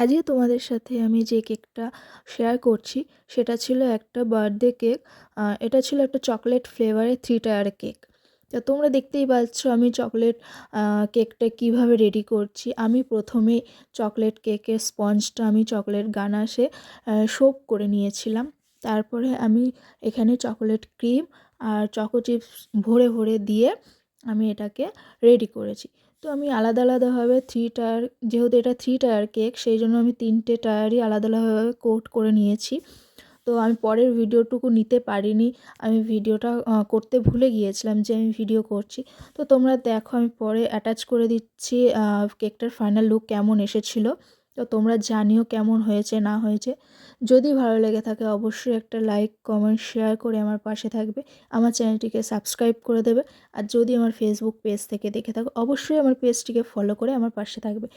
আজকে তোমাদের সাথে আমি যে কেকটা শেয়ার করছি সেটা ছিল একটা বার্থডে কেক। এটা ছিল একটা চকলেট ফ্লেভারের 3 টায়ার কেক। তো তোমরা দেখতেই পাচ্ছ আমি চকলেট কেকটা কিভাবে রেডি করছি। আমি প্রথমে চকলেট কেকের স্পঞ্জটা আমি চকলেট গানাশে সোক করে নিয়েছিলাম। তারপরে আমি এখানে চকলেট ক্রিম আর চকো চিপস ভরে ভরে দিয়ে আমি এটাকে রেডি করেছি। তো আমি আলাদা আলাদাভাবে 3 টায়ার, যেহেতু এটা 3 টায়ার কেক সেই জন্য আমি 3টে টায়ারই আলাদা আলাদাভাবে কোট করে নিয়েছি। তো আমি পরের ভিডিওটুকু নিতে পারিনি, আমি ভিডিওটা করতে ভুলে গিয়েছিলাম যে আমি ভিডিও করছি। তো তোমরা দেখো আমি পরে অ্যাটাচ করে দিচ্ছি কেকটার ফাইনাল লুক কেমন এসেছিলো। তো তোমরা জানিও কেমন হয়েছে না হয়েছে। যদি ভালো লেগে থাকে অবশ্যই একটা লাইক কমেন্ট শেয়ার করে আমার পাশে থাকবে, আমার চ্যানেলটিকে সাবস্ক্রাইব করে দেবে। আর যদি আমার ফেসবুক পেজ থেকে দেখে থাকো অবশ্যই আমার পেজটিকে ফলো করে আমার পাশে থাকবে।